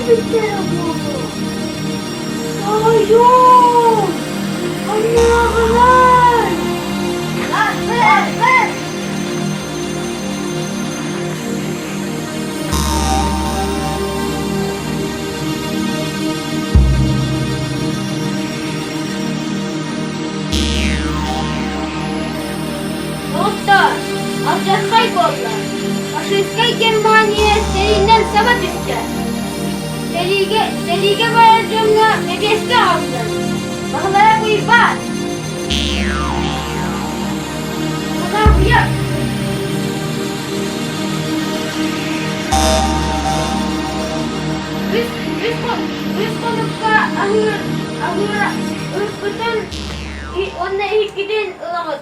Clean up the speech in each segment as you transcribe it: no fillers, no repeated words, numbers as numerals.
bitti bu. Aa yok. Allah'ım. Lan ver. Doktor, alacak kayboldu. Faşistka Germaniya serinden sava düştü. Selige varacağımla nefesli aldı. Bakılara buyur bak. Kadar buyur. Üst konukta ahıra ürkütün onunla ilk gidin ılamız.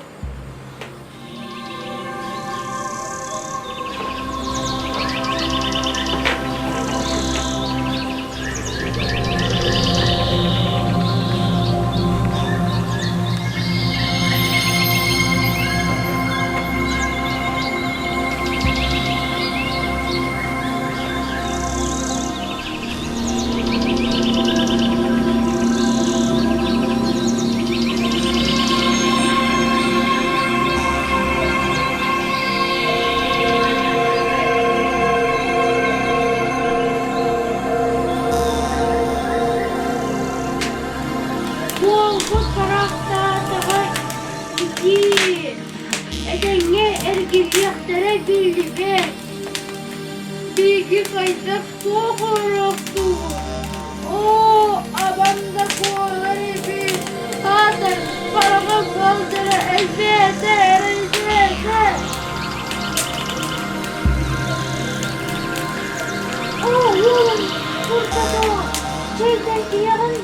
Bilgi kaydak soğuktu. O abanda kovaları bir zaten parama kaldırı ezbete. Oğlum burada da şeyden diyelim.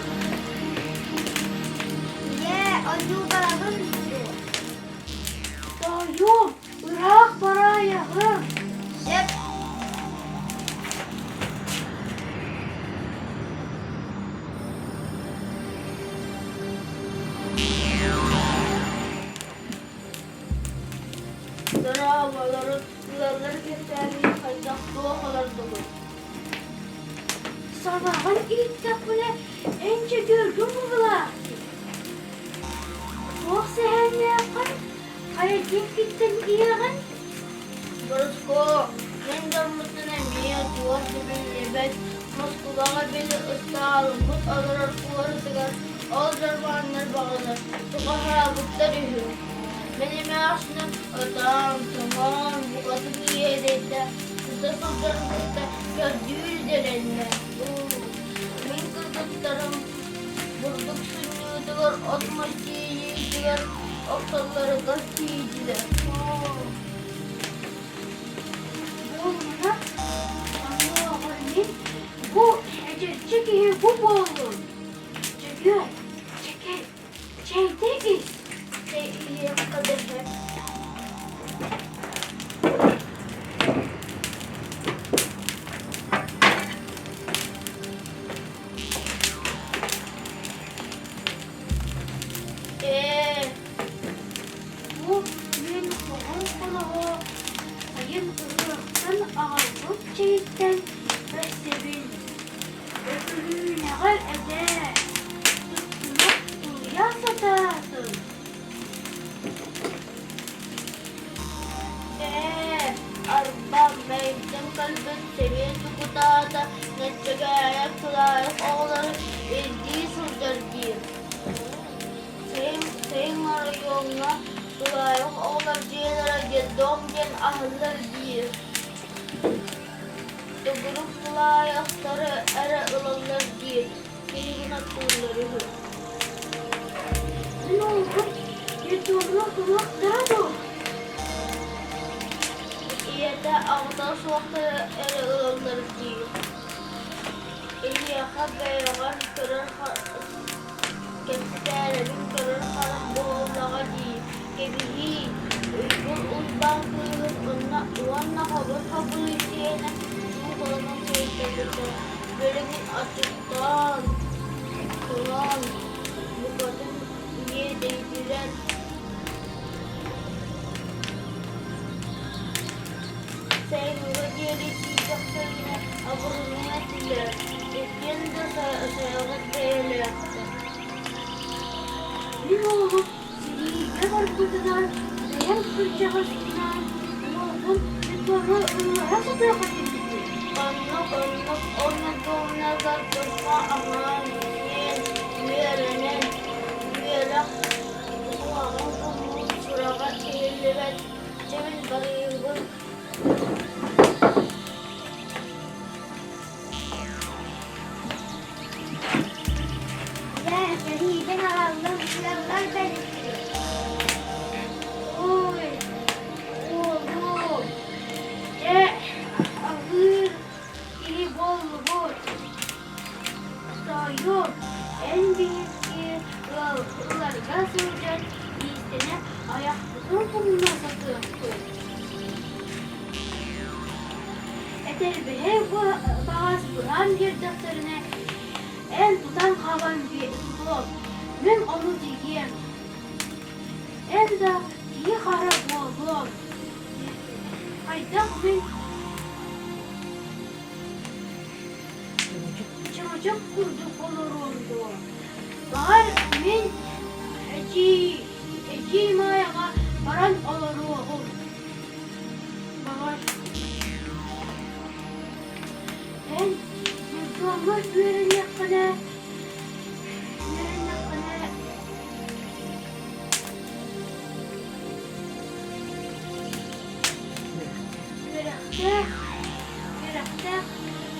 Acı barabın da yok. Bırak parayı. Yep. Havaları, sularları keserliği kaydak doğalar dolu. Sabahın ilk tapını ence gördün mü bula? Soğuk seher ne yapar? Kayacak gittin iyiğin? Burası ben damlasın emniye duvar dibin ebek. Muskulağa beli ıstağalım, mut alır kuvarı tıgar. Alcar bağınlar bağlanır, tuğa harabıklar yürür. Benim yaşlı adam tamam bu kadın yerinde kısa sözlerimizde gördüğü derinde. Benim kızlarım vurduk sünüdüler, atmış yiyiciler, akılları gaz yiyiciler. Bu çekiyor bu boğulur. Çekiyor. Çekteyiz. İyi kadar. Bu benim kulağı. Hayır ırmaktan ağırlık çeyitten ve sevil. Öpülüğü ne hal eder. Tutmak dünya satarsın. Arbam meydan kalbin seviye tukutada netçege ayak layık oğları bildiği sözler değil. Sen arayonla layık oğlar ciğerlere gedom gen ahırlar değil. Dugurup layıkları ere ılanlar değil. Senin atırları hır. Ne oldu? Yedorla kulaklara doğru. İyide ağda soğukları ere ılanlar değil. İyiyaka gayralar kırır kestilerin kırır kalan boğulağa değil. Gebihi bu uzdan kıyılıp uvanla kabul isteyene bu kolanın seyirlerinde. Bölümün açıktan kuran bu kadın niye değdiren. Sen ve diğer iki yaptığına abone ettiler. Yeni de sayılır değil yaptı. Bir oğlum seni ne var bu kadar? Dayan kıracağısından. Oğlum bir sonra nasıl tarafa gitti? Onluk oynadığına da durma aman üyelerinin üyeler kulağının surağa eğildi ve cebin bayıldı. Ya seni ben aldım silahlar benim. Oy oğlum. Ya ağır iyi bol bol. Sayıyor. En büyük yıllarga sığacak iyisine ayaklarını bulunma sakın. Etelbehe bu bağız buran bir defterine en tutan kalan bir tutup ben onu diyeyim. En de iyi harap oğlum. Hayda ben çocuk kurduk olur oldu. Var men eci mayaga baran olur oğlum. Var. En yurtlanmış verin yakına. Verin yakına. Gerekte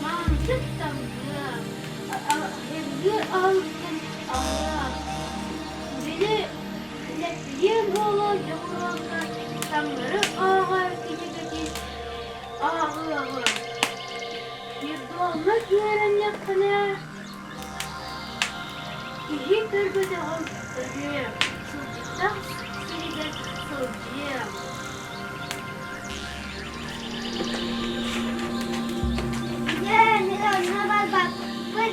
mantık tanrı. Hevli altın Allah. Beni lepli oğlu yavrular tanrı ağır gece ağır. Bir dolmak veren yakına. İyi kırbıda oldu. Sılcıkta siligen sılcıyım. Ya ne var bak. Ben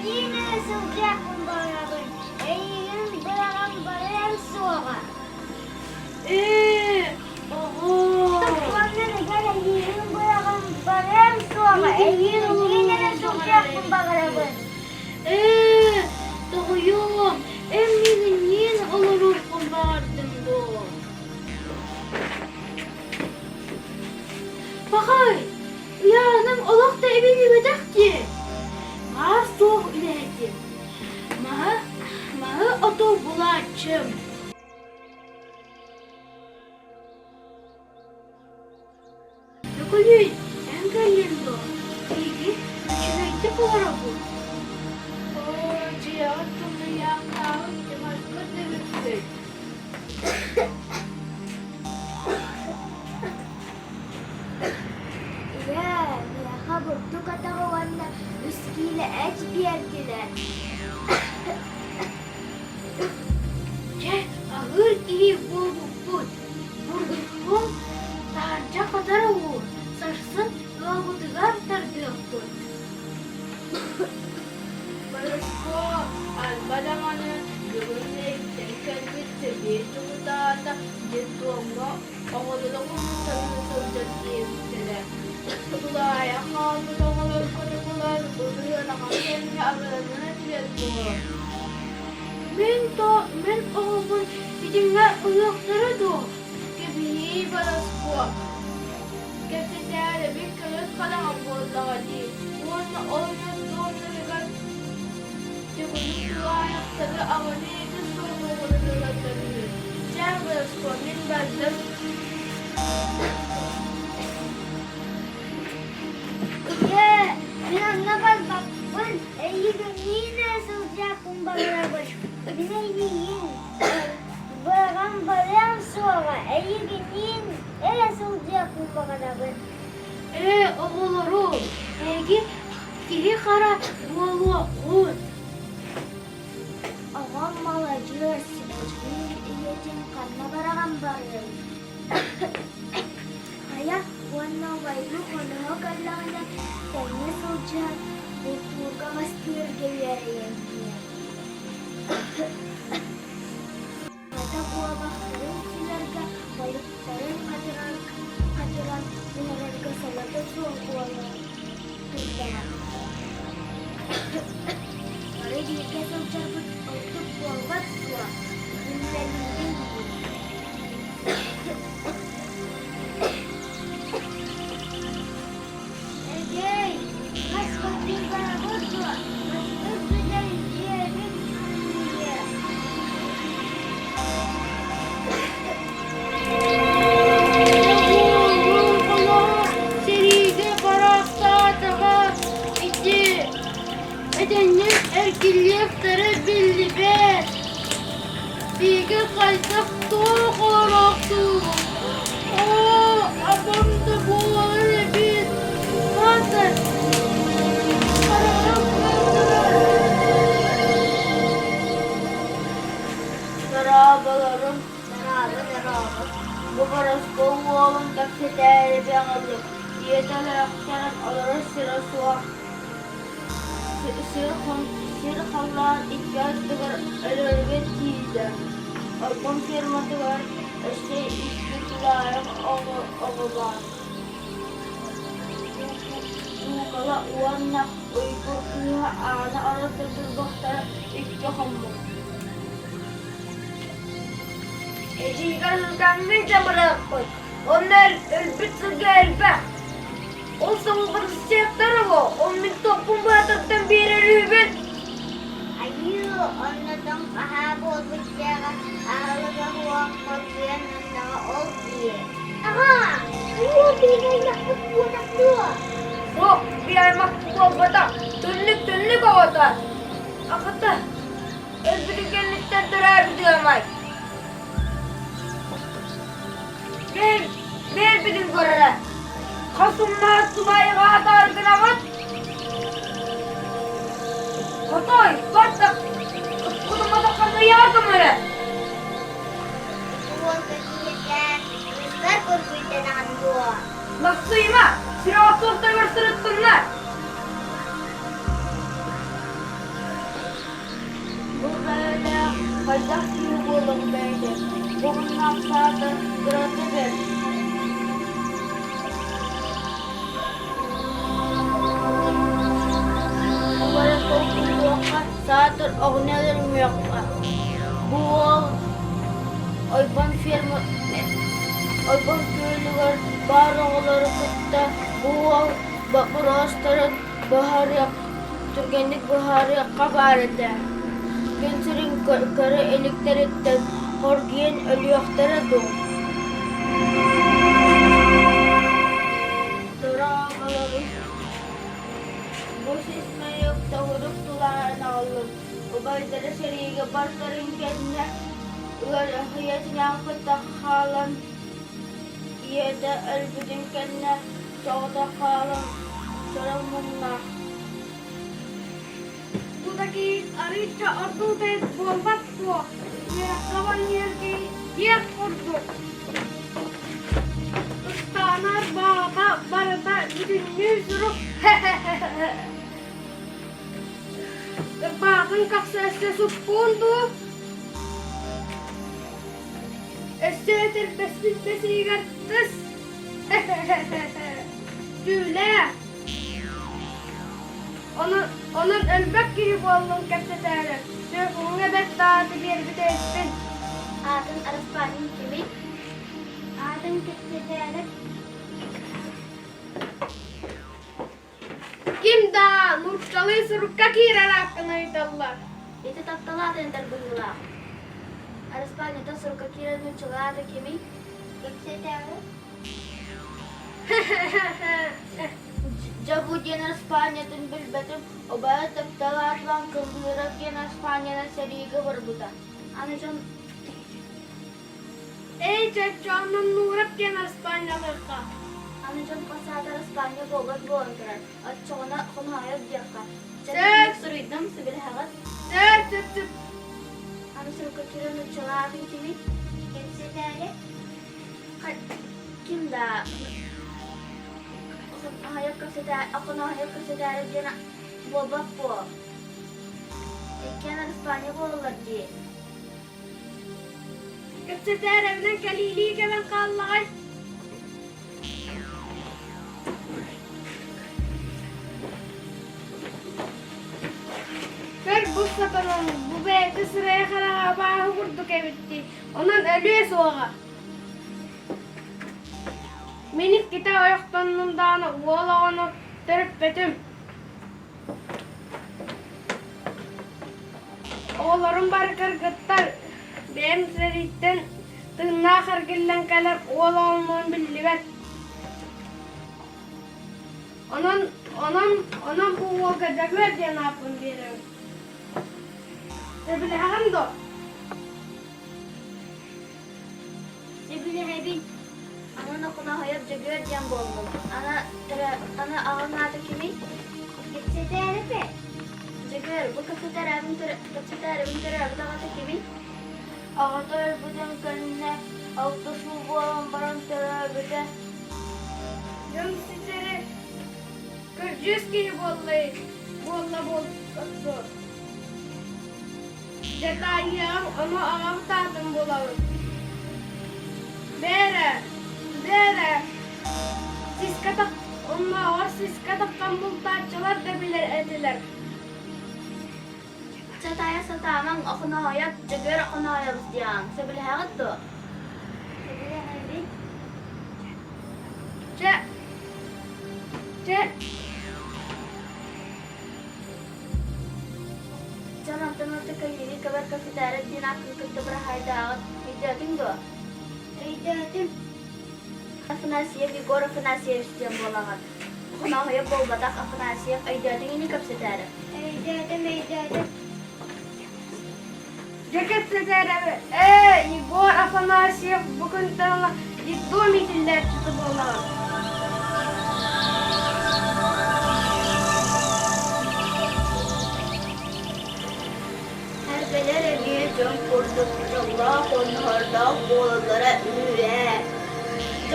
yine sılacak bana ben. Eğilim bırakam bana sonra. Oho. Bana ne kadar eğilim bırakam bana sonra. Eğilim yine sılacak bana ben. Doğuyum. Eminim yine olurum kumbardım bu. Bakay. Uyanım olak da evin gibidir ki. Maha soğuk ilerledim. Maha oto bulaçım. Dokunun. En kayırdı. İyi. Üçüne bu araba. O cihatını yakağım. Başka devirdi. Ya habuk katawan na uskila HBR kila. Ağır iyi bulduk. Bulduk. Tarca kadar olur. Sarsın lavudular tardıktır. Barusko albalamanı görünmek kendisi bir tuğdada cidduğumda oğluluğun sarını soracak diyebilirler. Kulağaya kaldı oğulur konular oluyor ama kendi avlarını diledim. Ben oğlum bizimle uyukları da gibi Barusko. Gerçekten bir kere kadar oldu değil. Onu oynadığımda ayakları avaniyeti sorumluluğunu tanıyor. Cevabı konuyu verdim. Ben anlamaz bak. Ben yine sıcak beraber. Bine yiyin. Beraber sonra yiyin. Sıcak beraber. Oğulları. Kiri kara oğlu. Aman malacı sinirliyeceğim kanına bırakam bari. Kaya wanna wailu kono kalana tanya soja buka mastir gayaryan niya. Mata buwa bakterin silarga walut tarin hatiran silarga sa lato suwa kuwala. Seriga kaysak soğuk olarak soğuk. Abam da boğulur biz. Zaten. Karanlık Merhabalarım. Merhaba. Bu paraskon oğlum taksitleri bir alıp diyeteler aktaran olarak sırası var. Sır kalan ihtiyaçlılar ölürge tiydi. Albüm firması var. İstiklalar oğular. Kala uanna uygur kıha ana arası bir baktara iki hamur. Jika kami jamarapot, onlar elbette gelbe. O zaman bersektar wo, o minto pembatak bir ribet. Ayo, ondan pahabot bicara ahalaga huwa kapian na okie. Aha, ayo binaya kupunak dua. Oh, biar mak kuat bata, tulik awata. Akata, elbette gelitten terar diyor Mike. Ver bizim korara. Kasımlar subayı kadar gınavat. Kotoy, batta. Kutulmada kanı yardım öyle. Uang kecilnya, besar perbedaan gua. Nasılyma, siratörde görsürüttünler. Bu böyle bacak gibi oğlum böyle. Bugün haftada duratı ver. Umarım okul yoksa saattir oynarım yoksa. Bu oyban firma oyban köylüler barıngları kıtta bu burastarın bahar yak Türgenlik bahar yakka barıda. Gençlerin karı elektrikten horgiyen ölüyoktara doğum. Durağaları bu sesme yok da vurup dularına olur. O baydara seriye bartarın kendine hıyatın yankıtta halan yeda elbidin kendine çoğda halan soramınla. Buradaki arayışta ordu da bombat bu. Kavan yer kurdu. Istanar baba barada bütün yüzürü. Bakın kaksası sukundu. Essetir besbisi gartıs. Tüle. Onun ölbek gibi oldum kapsatları. Sürgünge bettağıdı bir bitestin. Adın araspanin kimi? Adın kapsatları. Kim da Nurçalı surukka kiren hakkını idallar. Itu taktala yang terbula. Araspanin itu suruh kira nuculada kimi? Kecil Jabu jenar Spanya tun bilbetum obat taptalat lang kembirak jenar Spanya na seriga berbuta. Anacığım Ey çocuklarının nurak kenar İspanyolurka. Anacığım pasada Araspanin bobat boğantırar. Açığına konu hayat yakka. Sen- Suruydum sebelah havat. Tüp. Anu suruh kira nuculada kimi? Kecil Kim da? Ako na hayop kasi dahil dyan boba po. İkken Araspanin boğulur diye. Kapsatlar evden kaliliği kemen kallay. Ver bu sapanın bu beyti sıraya kadar bağı vurduk evitti. Ondan ölüye soğuğa. Minik kita ayaktanın dağına uğalağını terip betim. Oğlarım barkar gıttar. Benim seritten tığına kırgıllan kalar oğlağımın billi ben. Onun bu vakada ver diye ne yapın diyelim. Sebili haram da. Kevin. Ana okuna hayat jagör diyen boldum. Ana ağın adı kimi? Kepsetere be. Jagör, bu kafeterya bu da adı kimi? Ağatör buden kanine avtosu boğan baran terabide. Yom sizlere 400 kişi bolla boldu. Detayım ama ağam tadım bulalım. Bere. Siz kataktan bultacılar da bilir ediler. Sataya satamang okuna hayat jagör okuna hayat diyan. Sebelah hangat to. Cek. Jangan teman-teman kayak kabar kafeterya din akan kita berhayat. Hidating do. Ridatim. Afanasyev, Igor Afanasyev diyan bolangat. Okuna hayat bol batak Afanasyev ay dating ini kafeterya. Ridatim. Ceket setere. Igor Afanasyev bugün sana ciddi mitiller tutup olan. Herfelere bir can kurduk. Allah onlarda oğullara üye.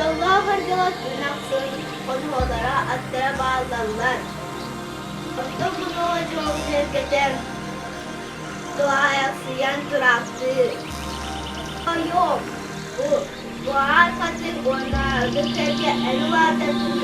Allah harcalat günaksın. Onlara atlara bağlanlar. Hatta bunu çok şirketim. Duaya siyan duraktı. Yok. Dua katır onlar. Gösterge elvata tüm